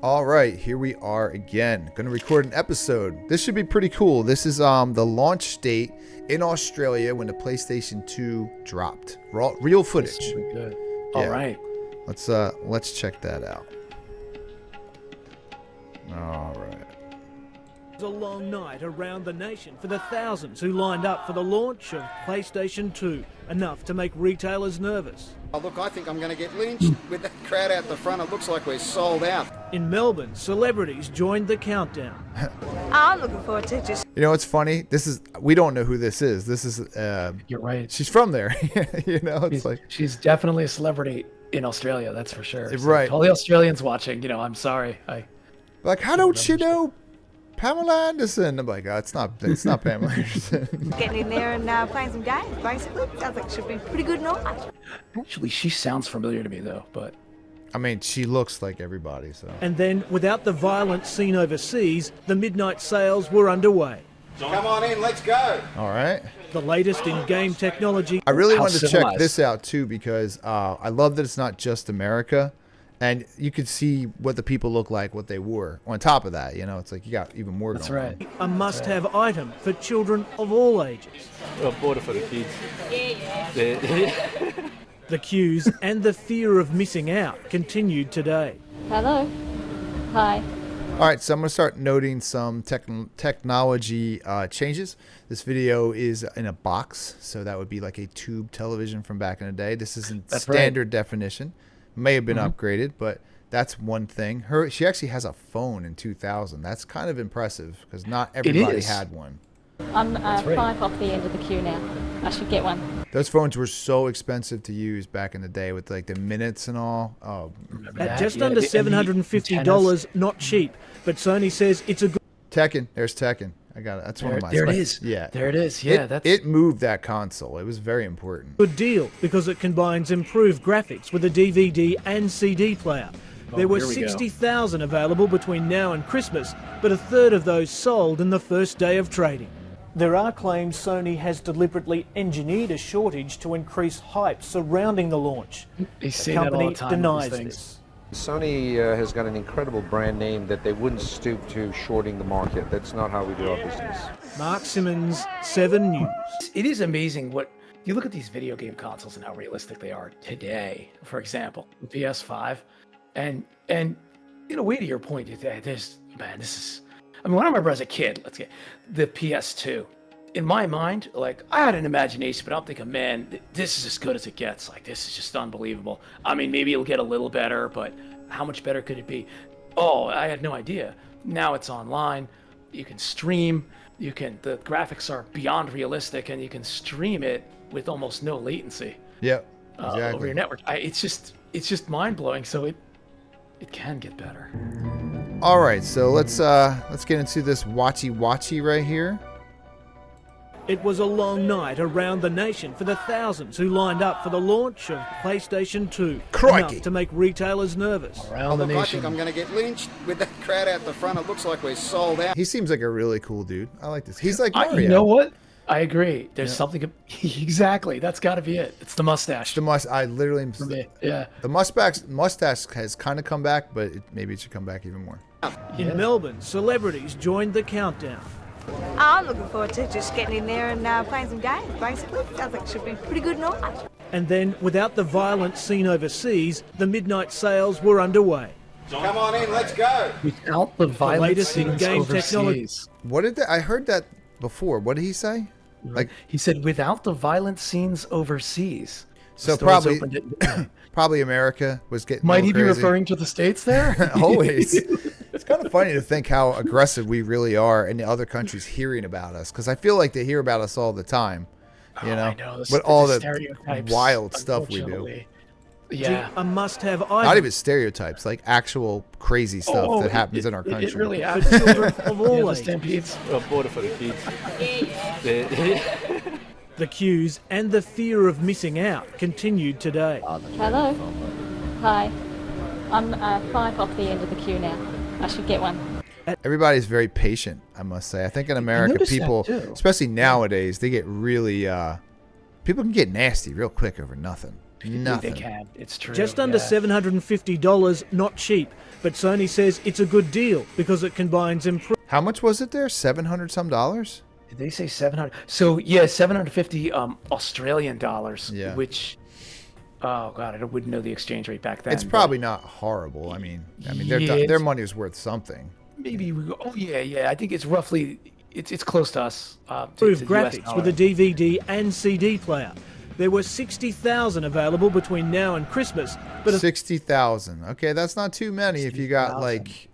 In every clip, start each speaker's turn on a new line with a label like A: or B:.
A: All right, here we are again. Going to record an episode. This should be pretty cool. This is the launch date in Australia when the PlayStation 2 dropped. Real footage.
B: This will be good.
A: Yeah.
B: All right.
A: Let's check that out. All right.
C: It was a long night around the nation for the thousands who lined up for the launch of PlayStation 2, enough to make retailers nervous.
D: Oh, look, I think I'm going to get lynched with that crowd out the front. It looks like we're sold out.
C: In Melbourne, celebrities joined the countdown.
E: I'm looking forward to just...
A: You know what's funny? We don't know who this is. This is
B: You're right.
A: she's from there. You know, it's like
B: She's definitely a celebrity in Australia, that's for sure. So
A: right.
B: to all the Australians watching, I'm sorry.
A: like, how don't you know Pamela Anderson? I'm like, oh, it's not Pamela Anderson.
E: getting in there and playing some games, basically. Sounds like it should be a pretty good night.
B: Actually, she sounds familiar to me, though, but...
A: I mean, she looks like everybody, so.
C: And then, without the violence seen overseas, the midnight sales were underway.
D: Come on in, let's go.
A: All right.
C: The latest in game technology.
A: I really
B: How
A: wanted to check
B: civilized.
A: this out too because I love that it's not just America, and you could see what the people look like, what they wore. On top of that, it's like you got even more.
B: That's
A: going
B: right.
A: on.
C: A must-have item for children of all ages.
F: I bought it for the kids. Yeah.
C: The queues and the fear of missing out continued today.
G: Hello. Hi.
A: All right, so I'm gonna start noting some technology changes. This video is in a box, so that would be like a tube television from back in the day. This isn't
B: That's
A: standard definition. May have been upgraded, but that's one thing. She actually has a phone in 2000. That's kind of impressive because not everybody
B: is.
A: had one.
G: I'm
B: right.
G: 5 off the end of the queue now. I should get one.
A: Those phones were so expensive to use back in the day with like the minutes and all. Oh,
C: At just
B: Yeah,
C: under
B: the
C: $750,
B: antennas.
C: not cheap, but Sony says it's a good
A: Tekken. There's Tekken. I got it. That's one of my.
B: There it is.
A: Yeah.
B: There it is. Yeah,
A: It moved that console. It was very important.
C: good deal because it combines improved graphics with a DVD and CD player. There were
B: here we go.
C: 60,000 available between now and Christmas, but a third of those sold in the first day of trading. There are claims Sony has deliberately engineered a shortage to increase hype surrounding the launch.
B: They
C: The
B: say that all
C: company
B: the time with
C: denies
B: these things.
C: this.
H: Sony has got an incredible brand name that they wouldn't stoop to shorting the market. That's not how we do our business.
C: Mark Simmons, 7 News.
B: It is amazing what you look at these video game consoles and how realistic they are today. For example, the PS5, and in a way, to your point, this is. I mean, when I remember as a kid, let's get the PS2. In my mind, like I had an imagination, but I'm thinking, man, this is as good as it gets. Like this is just unbelievable. I mean, maybe it'll get a little better, but how much better could it be? Oh, I had no idea. Now it's online. You can stream. The graphics are beyond realistic, and you can stream it with almost no latency
A: Yep. Exactly.
B: over your network. It's just mind blowing. So it can get better.
A: All right, so let's get into this watchy right here.
C: It was a long night around the nation for the thousands who lined up for the launch of PlayStation 2,
A: Crikey.
C: enough to make retailers nervous.
D: Oh,
B: Around the
D: look, I
B: nation.
D: think I'm going to get lynched with that crowd out the front. It looks like we're sold out.
A: He seems like a really cool dude. I like this. He's like Mario.
B: You know what? I agree. There's something exactly. That's got to be it. It's the mustache.
A: I literally.
B: For me. Yeah.
A: The mustache has kind of come back, but maybe it should come back even more.
C: In Melbourne, celebrities joined the countdown.
E: I'm looking forward to just getting in there and playing some games, basically. Sounds like it should be a pretty good night.
C: And then, without the violence seen overseas, the midnight sales were underway.
D: Come on in, let's go.
B: Without the violence
C: latest in
B: scenes
C: game
B: overseas.
C: technology.
A: What did I heard that before? What did he say? Like,
B: He said, without the violent scenes overseas.
A: so
B: The stores
A: probably
B: opened at-
A: probably America was getting.
B: Might he be
A: crazy.
B: referring to the States there?
A: Always. It's kind of funny to think how aggressive we really are and the other countries hearing about us, because I feel like they hear about us all the time, you know,
B: I know.
A: but all the
B: stereotypes,
A: wild stuff we do.
B: unfortunately. Yeah.
C: A must-have item
A: Not even stereotypes, like actual crazy stuff
B: Oh,
A: that happens in our country.
B: It really
C: for
B: happens.
C: children of
B: Yeah,
C: all
B: the
C: ages.
B: stampedes.
F: I bought it for the kids. Yeah.
C: The queues and the fear of missing out continued today.
G: Hello. Hi. I'm 5 off the end of the queue now. I should get one.
A: Everybody's very patient, I must say. I think in America,
B: noticed that
A: people,
B: too.
A: especially nowadays, they get really, people can get nasty real quick over nothing. Nothing.
B: They can. It's true.
C: Just under
B: yeah.
C: $750, not cheap. But Sony says it's a good deal because it combines improved.
A: How much was it there? 700 some dollars?
B: Did they say 700? So yeah, 750 Australian dollars.
A: Yeah.
B: Which, oh god, I wouldn't know the exchange rate back then.
A: It's probably not horrible. I mean,
B: Yeah,
A: their money is worth something.
B: maybe we go. Oh yeah. I think it's roughly. It's close to us. To
C: Improved
B: the US
C: graphics with a
B: dollar.
C: DVD and CD player. There were 60,000 available between now and Christmas, but a
A: 60,000. Okay, that's not too many if you got
B: 60,000.
A: like,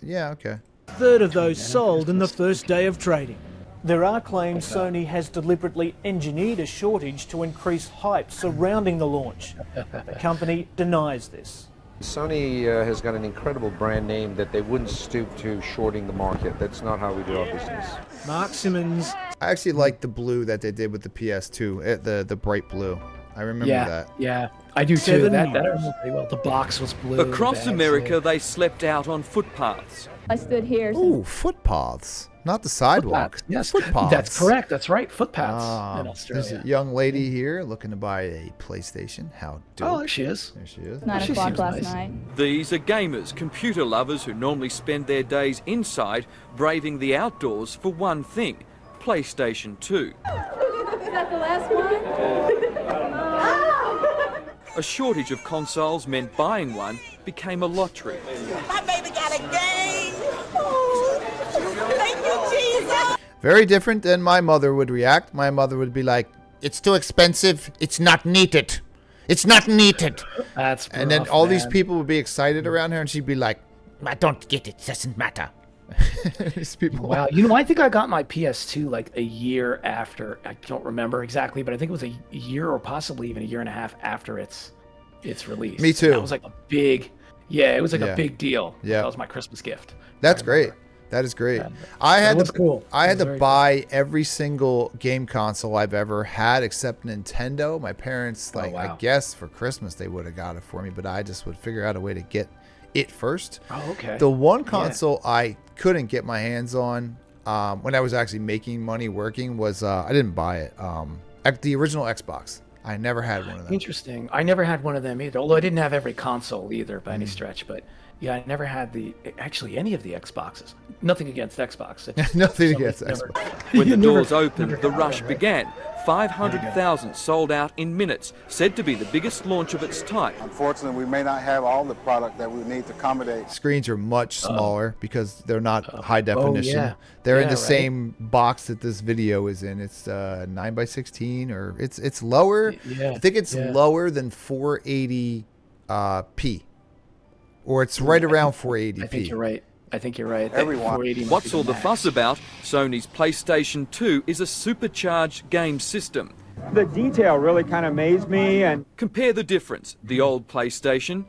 A: yeah, okay.
C: third of those sold in the first day of trading. There are claims Sony has deliberately engineered a shortage to increase hype surrounding the launch. The company denies this.
H: Sony has got an incredible brand name that they wouldn't stoop to shorting the market. That's not how we do our business.
C: Mark Simmons,
A: I actually like the blue that they did with the PS2, the bright blue. I remember that.
B: Yeah, I do too.
C: 7
B: That I remember pretty well. The box was blue.
I: Across
B: the bags
I: America,
B: were-
I: they slept out on footpaths.
G: I stood here.
A: Ooh, footpaths, not the sidewalk.
B: Footpaths, yes,
A: Footpaths.
B: That's correct. That's right. Footpaths in
A: There's
B: Australia.
A: a young lady here looking to buy a PlayStation. How dope.
B: Oh, there she is.
A: There she is.
G: 9
B: She
G: o'clock
B: seems
G: last
B: nice.
G: night.
I: These are gamers, computer lovers who normally spend their days inside, braving the outdoors for one thing, PlayStation 2.
G: Is that the last one?
I: A shortage of consoles meant buying one became a lottery.
J: My baby got a game. Thank you, Jesus.
A: Very different than my mother would react. My mother would be like, "It's too expensive. It's not needed. It's not needed."
B: That's
A: And then
B: rough,
A: all these
B: man.
A: people would be excited around her, and she'd be like, "I don't get it. It doesn't matter." These people.
B: Wow, I think I got my PS2 like a year after. I don't remember exactly, but I think it was a year or possibly even a year and a half after its release.
A: Me too.
B: And that was like a big, it was like
A: Yeah.
B: a big deal.
A: Yeah.
B: That was my Christmas gift.
A: That's
B: I remember.
A: great. That is great.
B: Yeah.
A: I had
B: was
A: to
B: cool.
A: I
B: It
A: had
B: was
A: to
B: very
A: buy every single game console I've ever had except Nintendo. My parents, like, I
B: wow.
A: guess for Christmas they would have got it for me, but I just would figure out a way to get it first.
B: Oh, okay.
A: The one console I couldn't get my hands on when I was actually making money working was I didn't buy it. The original Xbox. I never had one of them.
B: Interesting. I never had one of them either. Although I didn't have every console either by any stretch, but yeah, I never had any of the Xboxes. Nothing against Xbox. It's just
A: Nothing
B: something
A: against
B: never-
A: Xbox.
I: When
B: You
I: the
B: never-
I: doors opened,
B: never
I: the
B: had
I: rush
B: one, right?
I: began. 500,000 sold out in minutes, said to be the biggest launch of its type.
D: Unfortunately, we may not have all the product that we need to accommodate.
A: Screens are much smaller because they're not high definition.
B: yeah.
A: They're in
B: Yeah,
A: the
B: right.
A: same box that this video is in. It's 9:16 or it's lower.
B: Yeah,
A: I think it's
B: yeah.
A: lower than 480 p, or it's right around 480p.
B: I think you're right.
D: Everyone.
B: 480 might
I: What's
B: be
I: all the
B: max.
I: fuss about? Sony's PlayStation 2 is a supercharged game system.
K: The detail really kind of amazed me, and
I: Compare the difference, the old PlayStation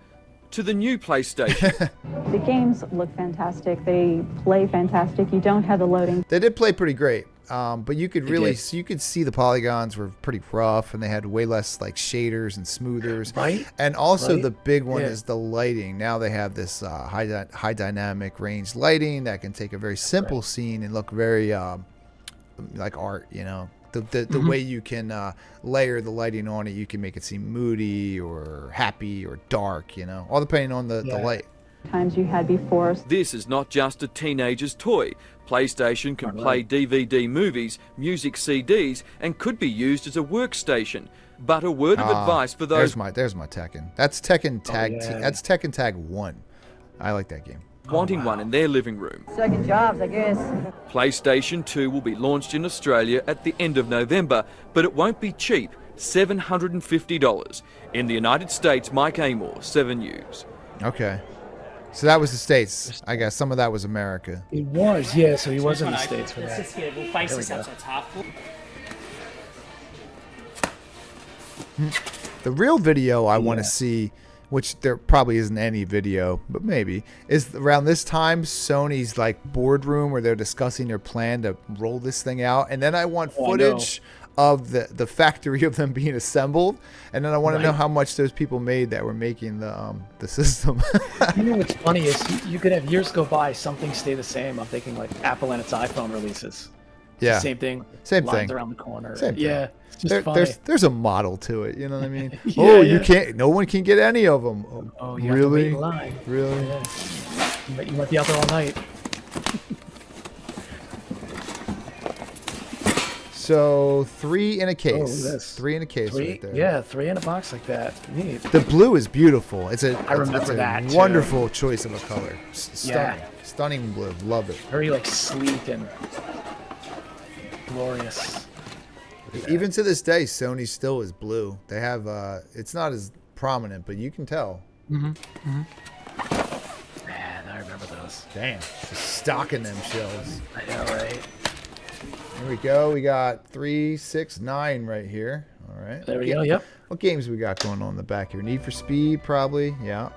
I: to the new PlayStation.
G: The games look fantastic. They play fantastic. You don't have the loading.
A: They did play pretty great, but you could really
B: did.
A: you could see the polygons were pretty rough, and they had way less like shaders and smoothers.
B: Right?
A: And also
B: Right?
A: the big one
B: Yeah.
A: is the lighting. Now they have this high dynamic range lighting that can take a very simple scene and look very like art. The way you can layer the lighting on it, you can make it seem moody or happy or dark. All depending on the light.
G: Times you had before.
I: This is not just a teenager's toy. PlayStation can play DVD movies, music CDs, and could be used as a workstation. But a word of advice for those
A: There's my Tekken. That's Tekken Tag.
B: yeah.
A: That's Tekken Tag 1. I like that game.
I: wanting one in their living room.
E: Second jobs, I guess.
I: PlayStation 2 will be launched in Australia at the end of November, but it won't be cheap, $750. In the United States, Mike Amor, 7 News.
A: Okay. So that was the States. I guess some of that was America.
B: It was, yeah, so he was in the States for that. There we go.
A: The real video I want to see, which there probably isn't any video, but maybe, is around this time Sony's like boardroom where they're discussing their plan to roll this thing out, and then I want footage of the factory of them being assembled, and then I want to know how much those people made that were making the system.
B: You know what's funny is you could have years go by, something stay the same. I'm thinking like Apple and its iPhone releases.
A: Yeah.
B: Same thing.
A: Same
B: lines
A: thing.
B: around the corner.
A: Same thing.
B: Yeah. It's just funny.
A: There's a model to it. You know what I mean?
B: Yeah,
A: you
B: yeah.
A: can't. No one can get any of them.
B: Oh, you have to wait
A: really?
B: in line.
A: Really?
B: Yeah. You might be out there all night.
A: So 3 in a case.
B: Oh, this.
A: 3 in a case
B: Three,
A: right there.
B: yeah, 3 in a box like that. Neat.
A: The blue is beautiful. I
B: remember
A: it's a
B: that, too.
A: wonderful choice of a color. Stunning.
B: Yeah.
A: Stunning blue. Love it.
B: Very like sleek and glorious.
A: Even to this day, Sony still is blue. They have it's not as prominent, but you can tell.
B: Man, I remember those.
A: Damn. Just stocking them shelves.
B: I know, right?
A: Here we go. We got 3, 6, 9 right here. All right.
B: There we go. Yep.
A: What games we got going on in the back here? Need for Speed, probably. Yeah.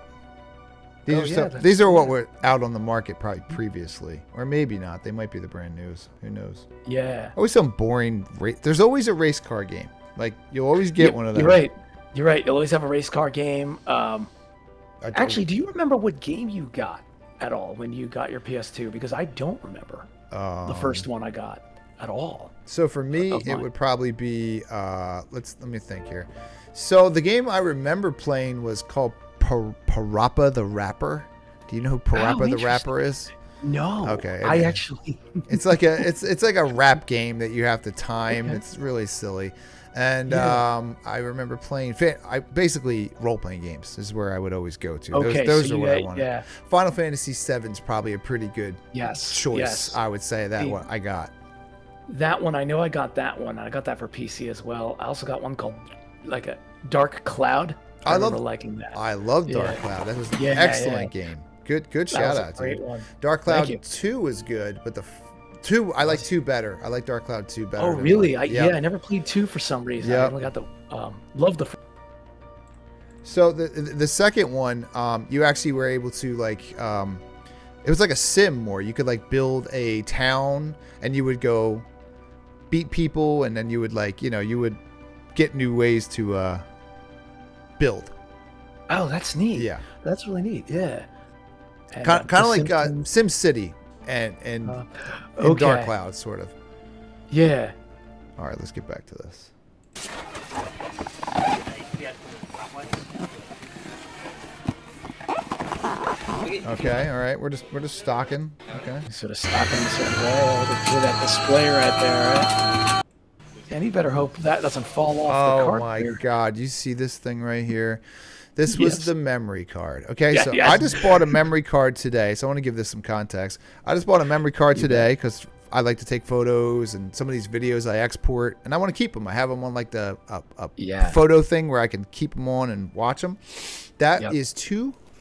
B: Oh,
A: These are what were out on the market probably previously, or maybe not. They might be the brand news. Who knows?
B: Yeah.
A: Always some boring. There's always a race car game. Like you'll always get one of them.
B: You're right. You're right. You'll always have a race car game. Actually, do you remember what game you got at all when you got your PS2? Because I don't remember the first one I got at all.
A: So for me, it would probably be. Let me think here. So the game I remember playing was called Parappa the Rapper. Do you know who Parappa the Rapper is?
B: No.
A: Okay.
B: I actually.
A: It's like a rap game that you have to time. Okay. It's really silly. And I remember playing. I basically role playing games is where I would always go to.
B: Okay,
A: those are what I wanted.
B: Yeah.
A: Final Fantasy VII is probably a pretty good choice.
B: Yes.
A: I would say that one I got.
B: That one, I know I got that one. I got that for PC as well. I also got one called like a Dark Cloud. I remember liking that.
A: I love Dark Cloud. That was an excellent game. Good shout out,
B: great
A: dude.
B: One.
A: Dark Cloud 2 was good, but I like 2 better. I like Dark Cloud 2 better.
B: Oh, really? I never played 2 for some reason. I only got the love the.
A: So the second one, you actually were able to like, it was like a sim more. You could like build a town, and you would go beat people, and then you would like, you would get new ways to build.
B: Oh, that's neat.
A: Yeah,
B: that's really neat. Yeah,
A: kind of like Sim City and Dark Cloud, sort of.
B: Yeah.
A: All right, let's get back to this. Okay, all right, we're just stocking. Okay,
B: sort of stocking a certain way with that display right there. Right? And you better hope that doesn't fall off the card.
A: Oh my God, you see this thing right here? This was the memory card. Okay, so
B: yes.
A: I just bought a memory card today. So I want to give this some context. I just bought a memory card today because I like to take photos, and some of these videos I export, and I want to keep them. I have them on like the photo thing where I can keep them on and watch them. That is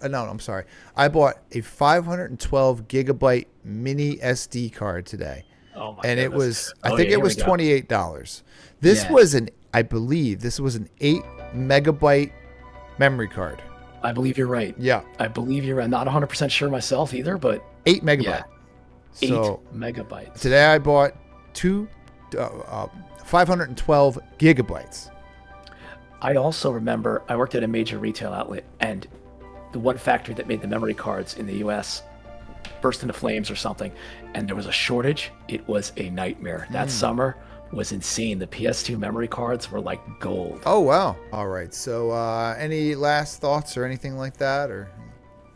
A: no, I'm sorry. I bought a 512 gigabyte mini SD card today.
B: Oh my
A: and
B: goodness.
A: It was, I think it was $28. This was I believe this was an 8 megabyte memory card.
B: I believe you're right.
A: Yeah.
B: I believe you're right. Not 100% sure myself either, but
A: 8 megabyte.
B: Yeah. 8 megabytes.
A: Today I bought 512 gigabytes.
B: I also remember I worked at a major retail outlet, and the one factory that made the memory cards in the US burst into flames or something, and there was a shortage. It was a nightmare. That summer was insane. The PS2 memory cards were like gold.
A: Oh, wow. All right. So any last thoughts or anything like that? Or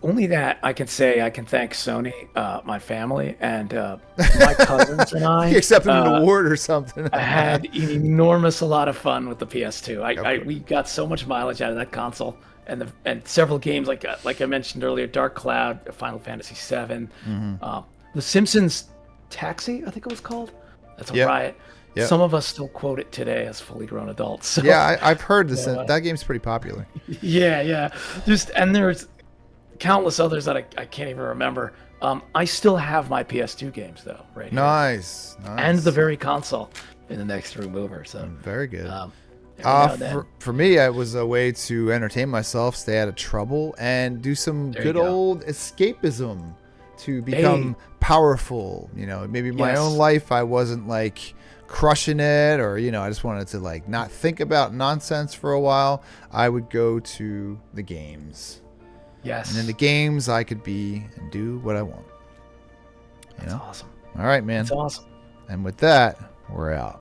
B: only that I can say I can thank Sony, my family, and my cousins and I.
A: You accepted an award or something.
B: I had an enormous a lot of fun with the PS2. We got so much mileage out of that console. And several games like I mentioned earlier, Dark Cloud, Final Fantasy VII, The Simpsons Taxi, I think it was called. That's a riot. Yep. Some of us still quote it today as fully grown adults. So,
A: yeah, I've heard this. That game's pretty popular.
B: Yeah. And there's countless others that I can't even remember. I still have my PS2 games though, right?
A: Nice.
B: And the very console in the next room over. So
A: very good. For me, it was a way to entertain myself, stay out of trouble, and do some old escapism to become powerful. Maybe my own life, I wasn't like crushing it, or I just wanted to like not think about nonsense for a while. I would go to the games.
B: Yes.
A: And in the games, I could be and do what I want.
B: That's awesome.
A: All right, man.
B: That's awesome.
A: And with that, we're out.